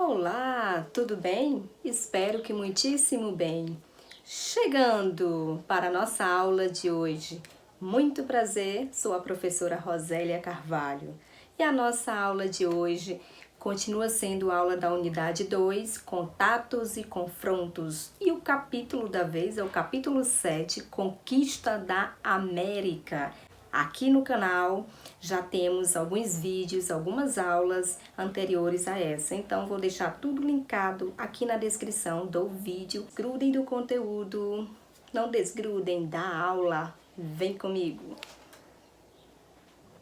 Olá, tudo bem? Espero que muitíssimo bem. Chegando para a nossa aula de hoje. Muito prazer, sou a professora Rosélia Carvalho. E a nossa aula de hoje continua sendo a aula da unidade 2, Contatos e Confrontos. E o capítulo da vez é o capítulo 7, Conquista da América. Aqui no canal já temos alguns vídeos, algumas aulas anteriores a essa, então vou deixar tudo linkado aqui na descrição do vídeo. Grudem do conteúdo, não desgrudem da aula, vem comigo!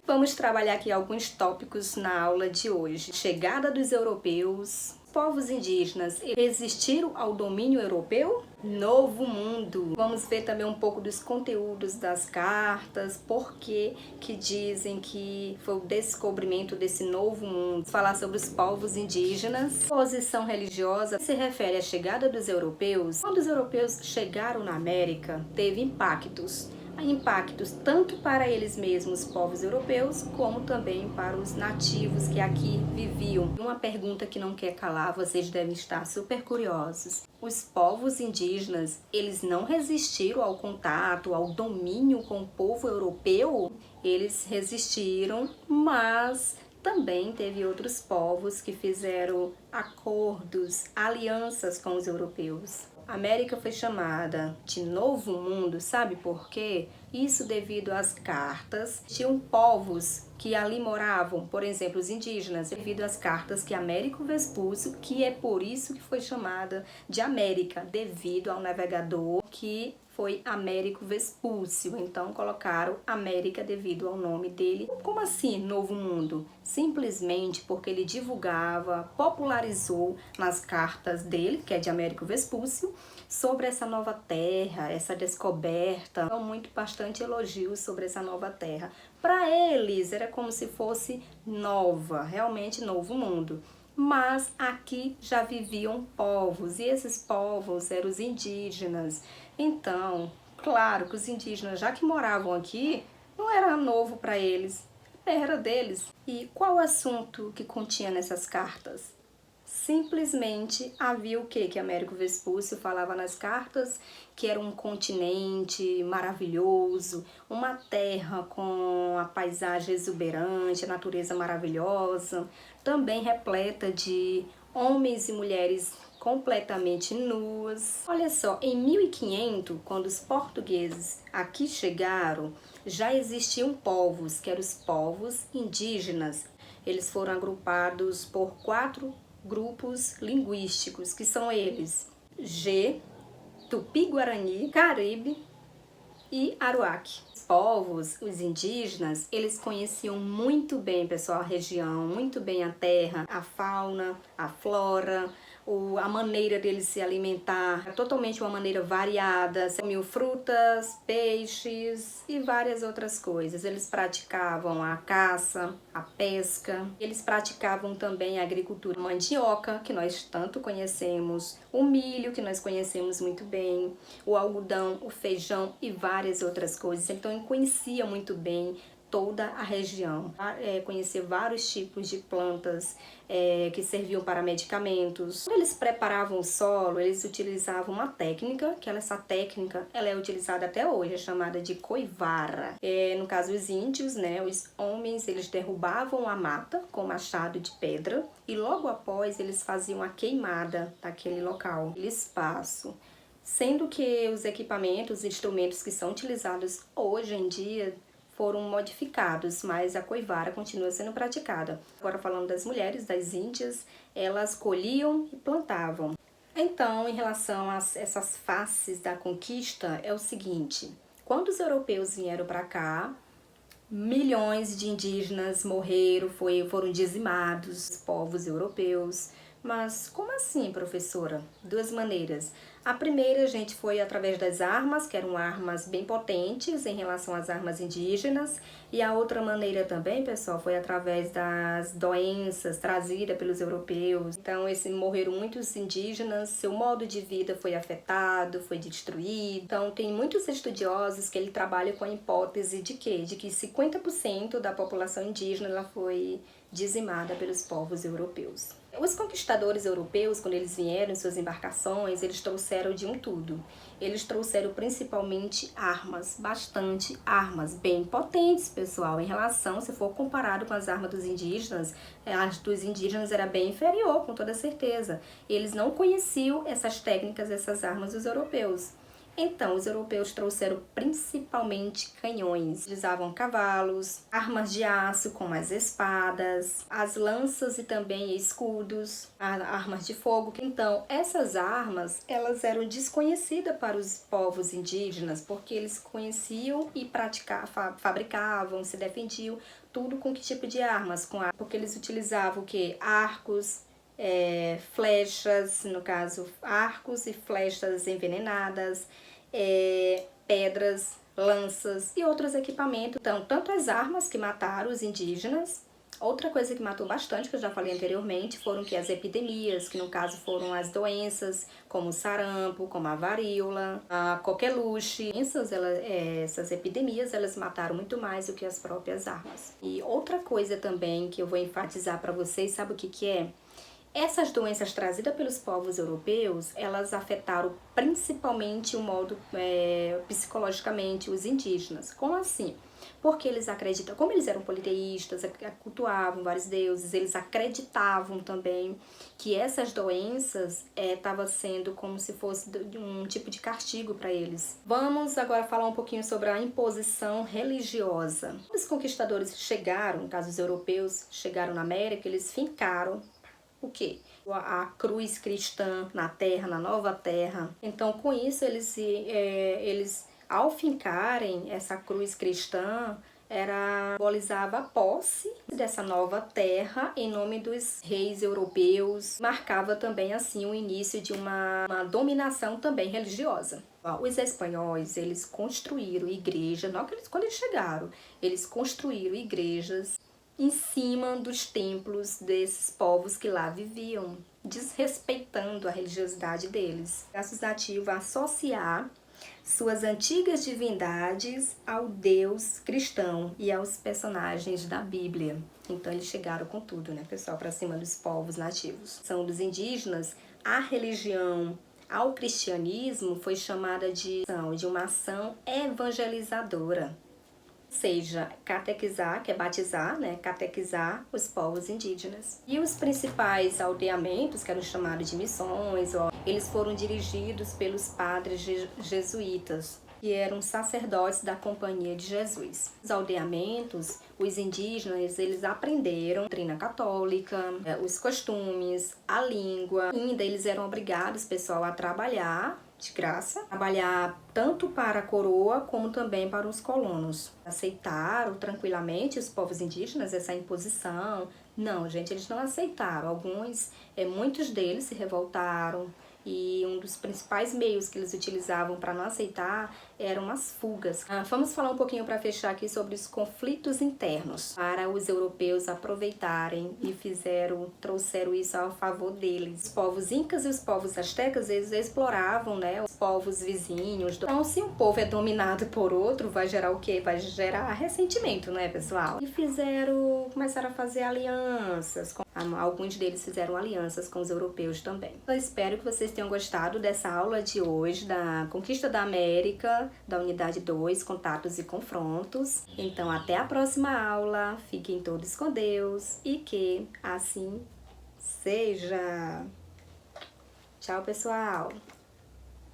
Vamos trabalhar aqui alguns tópicos na aula de hoje. Chegada dos europeus, povos indígenas resistiram ao domínio europeu? Novo mundo. Vamos ver também um pouco dos conteúdos das cartas, por que dizem que foi o descobrimento desse novo mundo. Falar sobre os povos indígenas. Posição religiosa se refere à chegada dos europeus. Quando os europeus chegaram na América, teve impactos tanto para eles mesmos, povos europeus, como também para os nativos que aqui viviam. Uma pergunta que não quer calar, vocês devem estar super curiosos. Os povos indígenas, eles não resistiram ao contato, ao domínio com o povo europeu? Eles resistiram, mas também teve outros povos que fizeram acordos, alianças com os europeus. A América foi chamada de Novo Mundo, sabe por quê? Isso devido às cartas. Tinham povos que ali moravam, por exemplo, os indígenas, devido às cartas que Américo Vespúcio, que é por isso que foi chamada de América, devido ao navegador que foi Américo Vespúcio. Então colocaram América devido ao nome dele. Como assim Novo Mundo? Simplesmente porque ele divulgava, popularizou nas cartas dele, que é de Américo Vespúcio, sobre essa nova terra, essa descoberta. Então, bastante elogios sobre essa nova terra. Para eles era como se fosse nova, realmente novo mundo. Mas aqui já viviam povos, e esses povos eram os indígenas. Então, claro que os indígenas, já que moravam aqui, não era novo para eles, era deles. E qual o assunto que continha nessas cartas? Simplesmente havia o que Américo Vespúcio falava nas cartas? Que era um continente maravilhoso, uma terra com a paisagem exuberante, a natureza maravilhosa, também repleta de homens e mulheres completamente nuas. Olha só, em 1500, quando os portugueses aqui chegaram, já existiam povos, que eram os povos indígenas. Eles foram agrupados por 4 grupos linguísticos, que são eles: G, Tupi-Guarani, Caribe e Aruaque. Os povos, os indígenas, eles conheciam muito bem, pessoal, a região, muito bem a terra, a fauna, a flora, a maneira deles se alimentar, totalmente uma maneira variada, comiam frutas, peixes e várias outras coisas. Eles praticavam a caça, a pesca, eles praticavam também a agricultura, a mandioca, que nós tanto conhecemos, o milho, que nós conhecemos muito bem, o algodão, o feijão e várias outras coisas. Então eu conhecia muito bem toda a região, conhecer vários tipos de plantas que serviam para medicamentos. Quando eles preparavam o solo, eles utilizavam uma técnica, essa técnica ela é utilizada até hoje, é chamada de coivara. No caso, os índios, né, os homens, eles derrubavam a mata com machado de pedra e logo após eles faziam a queimada daquele local, aquele espaço. Sendo que os equipamentos, os instrumentos que são utilizados hoje em dia foram modificados, mas a coivara continua sendo praticada. Agora falando das mulheres, das índias, elas colhiam e plantavam. Então, em relação a essas faces da conquista, é o seguinte: quando os europeus vieram para cá, milhões de indígenas morreram, foram dizimados, os povos europeus. Mas como assim, professora? Duas maneiras. A primeira, gente, foi através das armas, que eram armas bem potentes em relação às armas indígenas. E a outra maneira também, pessoal, foi através das doenças trazidas pelos europeus. Então, morreram muitos indígenas, seu modo de vida foi afetado, foi destruído. Então, tem muitos estudiosos que ele trabalha com a hipótese de quê? De que 50% da população indígena ela foi dizimada pelos povos europeus. Os conquistadores europeus, quando eles vieram em suas embarcações, eles trouxeram de um tudo. Eles trouxeram principalmente armas, bastante armas, bem potentes, pessoal, em relação, se for comparado com as armas dos indígenas, as dos indígenas era bem inferior, com toda certeza. Eles não conheciam essas técnicas, essas armas dos europeus. Então, os europeus trouxeram principalmente canhões. Utilizavam cavalos, armas de aço como as espadas, as lanças e também escudos, armas de fogo. Então, essas armas, elas eram desconhecidas para os povos indígenas, porque eles conheciam e fabricavam, se defendiam, tudo com que tipo de armas? Porque eles utilizavam o quê? Arcos, flechas, no caso, arcos e flechas envenenadas, pedras, lanças e outros equipamentos. Então, tanto as armas que mataram os indígenas, outra coisa que matou bastante, que eu já falei anteriormente, foram que as epidemias, que no caso foram as doenças, como o sarampo, como a varíola, a coqueluche. Essas epidemias, elas mataram muito mais do que as próprias armas. E outra coisa também que eu vou enfatizar para vocês, sabe o que é? Essas doenças trazidas pelos povos europeus, elas afetaram principalmente o modo psicologicamente os indígenas. Como assim? Porque eles acreditam, como eles eram politeístas, cultuavam vários deuses, eles acreditavam também que essas doenças estavam sendo como se fosse um tipo de castigo para eles. Vamos agora falar um pouquinho sobre a imposição religiosa. Quando os conquistadores chegaram, no caso os europeus, chegaram na América, eles fincaram o quê? A cruz cristã na terra, na nova terra. Então, com isso, eles ao fincarem essa cruz cristã, simbolizava a posse dessa nova terra em nome dos reis europeus. Marcava também, assim, o início de uma dominação também religiosa. Os espanhóis, eles construíram igrejas, quando eles chegaram, eles construíram igrejas em cima dos templos desses povos que lá viviam, desrespeitando a religiosidade deles. Os nativos associar suas antigas divindades ao Deus cristão e aos personagens da Bíblia. Então eles chegaram com tudo, né, pessoal, para cima dos povos nativos. São dos indígenas, a religião ao cristianismo foi chamada de uma ação evangelizadora. Seja catequizar, que é batizar, né? Catequizar os povos indígenas. E os principais aldeamentos, que eram chamados de missões, eles foram dirigidos pelos padres jesuítas, que eram sacerdotes da Companhia de Jesus. Os aldeamentos, os indígenas, eles aprenderam a doutrina católica, os costumes, a língua. Ainda eles eram obrigados, pessoal, a trabalhar de graça, trabalhar tanto para a coroa como também para os colonos. Aceitaram tranquilamente os povos indígenas essa imposição? Não, gente, eles não aceitaram. Muitos deles se revoltaram. E um dos principais meios que eles utilizavam para não aceitar eram as fugas. Vamos falar um pouquinho para fechar aqui sobre os conflitos internos, para os europeus aproveitarem e trouxeram isso a favor deles. Os povos incas e os povos astecas, eles exploravam, né, os povos vizinhos. Então, se um povo é dominado por outro, vai gerar o quê? Vai gerar ressentimento, né, pessoal? E começaram a fazer alianças. Alguns deles fizeram alianças com os europeus também. Eu espero que vocês tenham gostado dessa aula de hoje, da Conquista da América, da unidade 2, Contatos e Confrontos. Então, até a próxima aula. Fiquem todos com Deus e que assim seja. Tchau, pessoal!